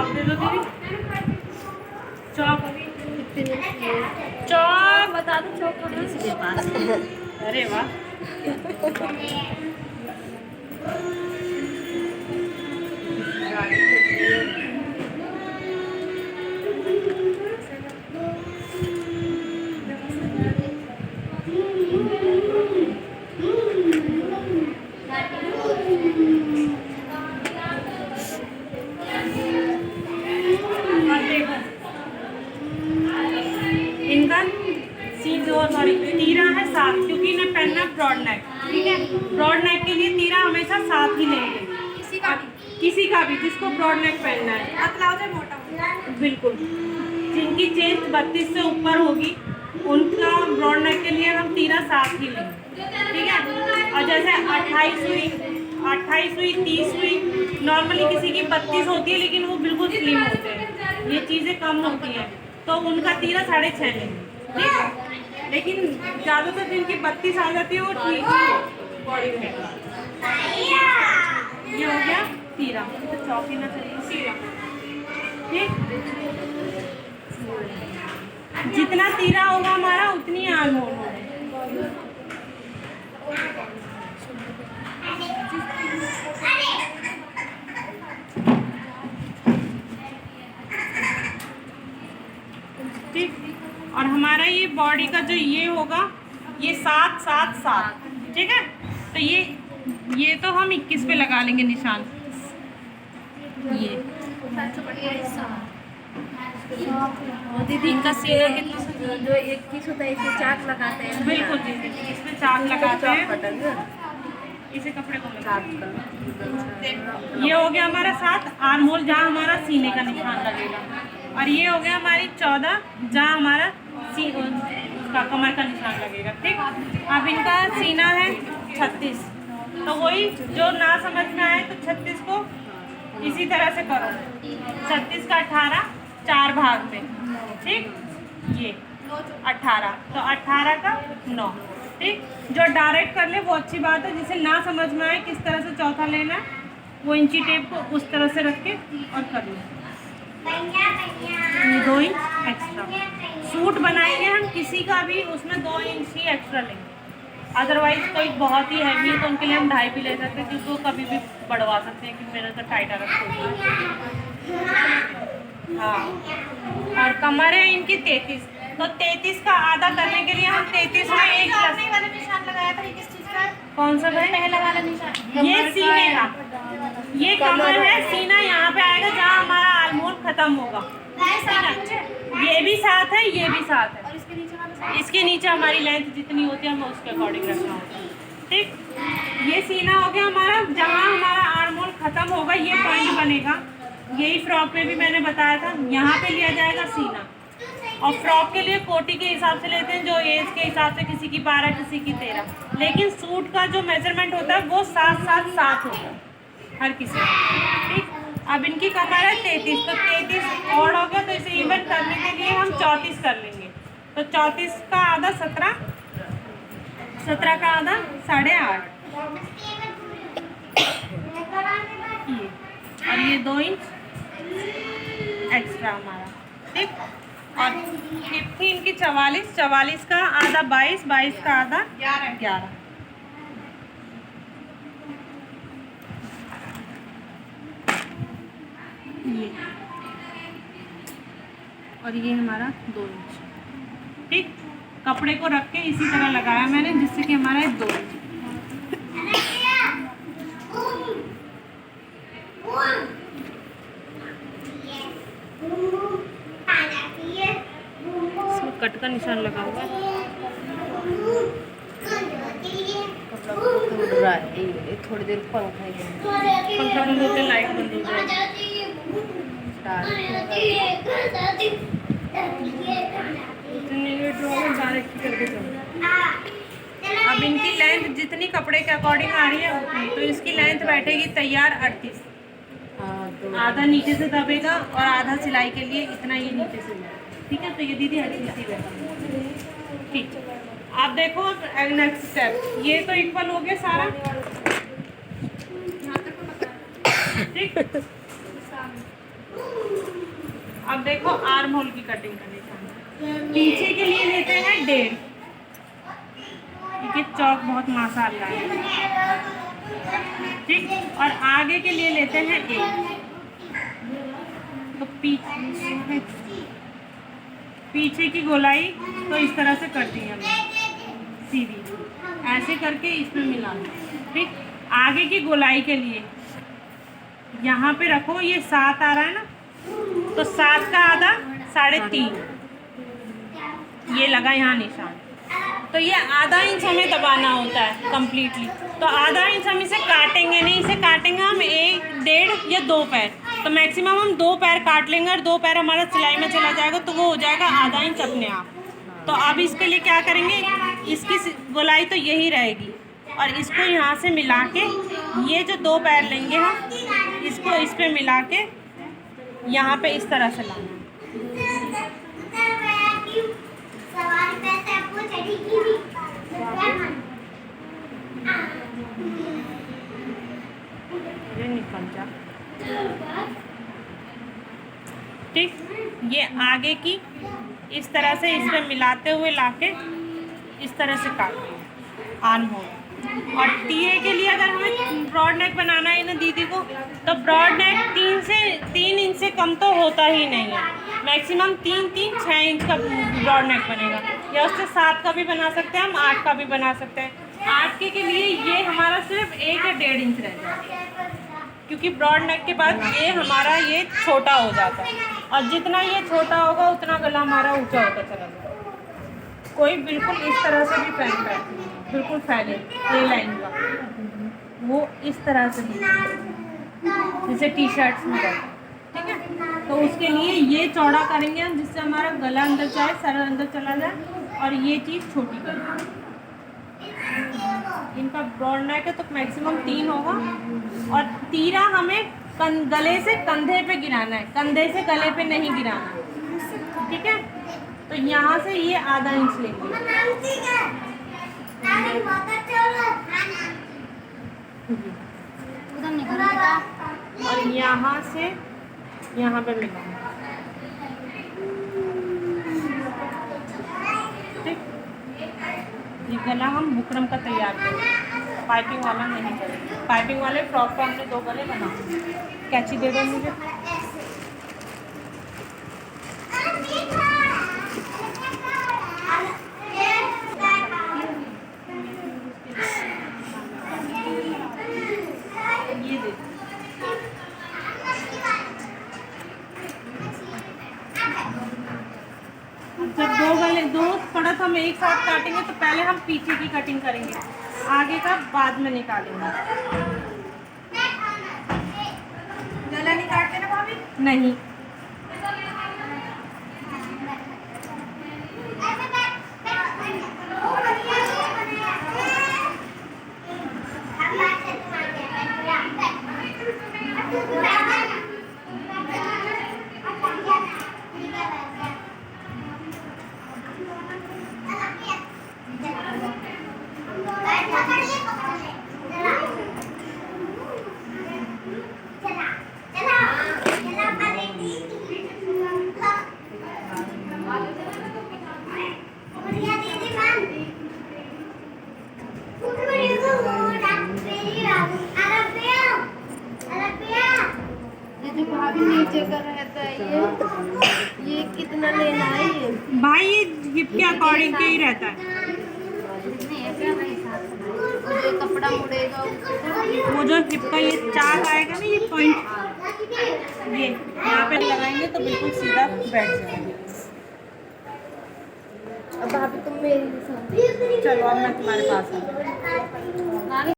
चौक दे दो दीदी, चौक चौक बता दो चौक तो इसके पास। अरे वाह। इनका सॉरी तीरा है 7, क्योंकि इन्हें पहनना ब्रॉड नेक, ठीक है। ब्रॉड नेक के लिए तीरा हमेशा 7 ही लेंगे, किसी का भी जिसको ब्रॉड नेक पहनना है, मोटा बिल्कुल। जिनकी चेस्ट 32 से ऊपर होगी उनका ब्रॉड नेक के लिए हम तीरा 7 ही लेंगे, ठीक है। और जैसे 28 हुई 30 हुई, नॉर्मली किसी की 32 होती है लेकिन वो बिल्कुल स्लिम होते हैं, ये चीज़ें कम होती हैं, तो उनका तीरा 6.5 लेंगे, ठीक। लेकिन ज़्यादातर जिनकी 32 आ जाती है वो ठीक बॉडी में। ये हो गया तीरा, तो चौकी ना चलिए, ठीक। जितना तीरा होगा हमारा उतनी आर्म होगी। ठीक। और हमारा ये बॉडी का जो ये होगा ये 7 7 7, ठीक है। तो ये तो हम 21 पे लगा लेंगे निशान, ये दीदी इनका सीना कितना जो 21 होता है इसे चाक लगाते हैं। बिल्कुल दीदी, इसमें चाक लगाते हैं, इसे कपड़े को लगाते हैं। ये हो गया हमारा 7 आर्म होल जहाँ हमारा सीने का निशान लगेगा, और ये हो गया हमारी 14 जहाँ हमारा उसका कमर का निशान लगेगा, ठीक। अब इनका सीना है 36, तो वही जो ना समझ में आए तो 36 को इसी तरह से करो, 36 का 18 4 भाग में, ठीक। ये 18, तो 18 का 9, ठीक। जो डायरेक्ट कर ले वो अच्छी बात है, जिसे ना समझ में आए किस तरह से चौथा लेना है वो इंची टेप को उस तरह से रख के और कर लो। 2 इंच एक्स्ट्रा सूट बनाएंगे हम, किसी का भी उसमें 2 इंच ही एक्स्ट्रा लेंगे, अदरवाइज कोई बहुत ही हैवी है तो उनके लिए हम 2.5 भी ले सकते हैं, क्योंकि वो कभी भी बढ़वा सकते हैं कि मेरा तो टाइट आ रखा है। हाँ, और कमर है इनकी 33, तो 33 का आधा करने के लिए हम 33 में एक वाला निशान लगाया था, किस चीज़ का? कौन सा भाई? पहला वाला निशान ये सीने का, ये कमर है, सीना यहाँ पे आएगा जहाँ हमारा आर्महोल खत्म होगा। ये भी 7 है, ये भी 7 है, और इसके नीचे हमारी लेंथ जितनी होती है हमें उसके अकॉर्डिंग रखना होता है, ठीक। ये सीना हो गया हमारा, जहाँ हमारा आर्महोल खत्म होगा ये पॉइंट बनेगा। यही फ्रॉक में भी मैंने बताया था, यहाँ पे लिया जाएगा सीना, और फ्रॉक के लिए कोटी के हिसाब से लेते हैं, जो एज के हिसाब से, किसी की 12 किसी की 13, लेकिन सूट का जो मेजरमेंट होता है वो 7 7 7 होता है हर किसी का, ठीक। अब इनकी कमर है 33, तो 33 और हो गया, तो इसे इवन करने के लिए हम 34 कर लेंगे, तो 34 का आधा 17, 17 का आधा 8.5, और ये 2 इंच एक्स्ट्रा हमारा, ठीक। और हिप थी इनकी 44, 44 का आधा 22, 22 का आधा 11। ये और ये हमारा 2 इंच, ठीक। कपड़े को रख के इसी तरह लगाया मैंने, जिससे कि हमारा 2 इंच। इसमें कट का निशान लगा हुआ है, थोड़ी देर पंखा बंद होते लाइट बंद हो जाएगी। अब इनकी लेंथ जितनी कपड़े के अकॉर्डिंग आ रही है उतनी, तो इसकी लेंथ बैठेगी तैयार 38, आधा नीचे से दबेगा और आधा सिलाई के लिए इतना ही नीचे से, ठीक है। तो ये दीदी अच्छी सी बैठा, ठीक। आप देखो नेक्स्ट स्टेप, ये तो इक्वल हो गया सारा, ठीक। अब देखो आर्म होल की कटिंग करनी चाहिए। पीछे के लिए लेते हैं 1.5, क्योंकि चौक बहुत माशाल्लाह है, ठीक। और आगे के लिए लेते हैं 1। तो पीछे की गोलाई तो इस तरह से कर दी हमने सीधी, ऐसे करके इसमें मिला, ठीक। आगे की गोलाई के लिए यहाँ पे रखो, ये 7 आ रहा है ना, तो 7 का आधा 3.5, ये लगा यहाँ निशान। तो ये आधा इंच हमें दबाना होता है कम्प्लीटली। तो आधा इंच हम इसे काटेंगे नहीं, इसे काटेंगे हम 1, 1.5 या 2 पैर। तो मैक्सिमम हम 2 पैर काट लेंगे और 2 पैर हमारा सिलाई में चला जाएगा, तो वो हो जाएगा आधा इंच अपने आप। तो अब इसके लिए क्या करेंगे, इसकी गोलाई तो यही रहेगी और इसको यहाँ से मिला के, ये जो 2 पैर लेंगे हम, इसको इस पे मिला के यहाँ पे इस तरह से लाना। ये निकल जा, ठीक। ये आगे की इस तरह से इस पे मिलाते हुए लाके इस तरह से काटते हैं आर्म होल। और टीए के लिए अगर हमें ब्रॉड नेक बनाना है ना दीदी को, तो ब्रॉड नेक 3 इंच से कम तो होता ही नहीं है। मैक्सिमम 6 इंच का ब्रॉड नेक बनेगा, या उससे 7 का भी बना सकते हैं हम, 8 का भी बना सकते हैं। 8 के लिए ये हमारा सिर्फ 1 या 1.5 इंच रह जाएगा, क्योंकि ब्रॉड नेक के बाद ये हमारा ये छोटा हो जाता है, और जितना ये छोटा होगा उतना गला हमारा ऊंचा होता चला जाएगा। कोई बिल्कुल इस तरह से भी पहनता है, बिल्कुल फैले ए लाइन का, वो इस तरह से भी, जैसे टी शर्ट्स में रहता है, ठीक है। तो उसके लिए ये चौड़ा करेंगे हम, जिससे हमारा गला अंदर जाए, सर अंदर चला जाए, और ये चीज़ छोटी करेंगे। इनका ब्रॉड नेक है तो मैक्सिमम 3 होगा, और तीरा हमें गले से कंधे पे गिराना है, कंधे से गले पे नहीं गिराना, ठीक है। तो यहाँ से ये आधा इंच लेंगे, और यहाँ से यहाँ पे मिलाना, ठीक। ये गला हम बुकरम का तैयार करेंगे, पाइपिंग वाला नहीं करेंगे। पाइपिंग वाले फ्रॉक पे हमने 2 गले बनाए। कैंची दे दो मुझे। ये दे जब 2 परत हम एक साथ काटेंगे, तो पहले हम पीछे की कटिंग करेंगे, आगे का बाद में निकालेंगे। गला नहीं काटते ना भाभी? नहीं। नीचे का रहता है ये कितना लेना है ये भाई? ये हिप के अकॉर्डिंग के ही रहता है। जो कपड़ा मुड़ेगा वो जो हिप का ये चाक आएगा ना, ये पॉइंट, ये यहाँ पे लगाएंगे तो बिल्कुल सीधा बैठ जाएगा। अब भाभी तुम मेरे साथ चलो अब मैं तुम्हारे पास आऊँ।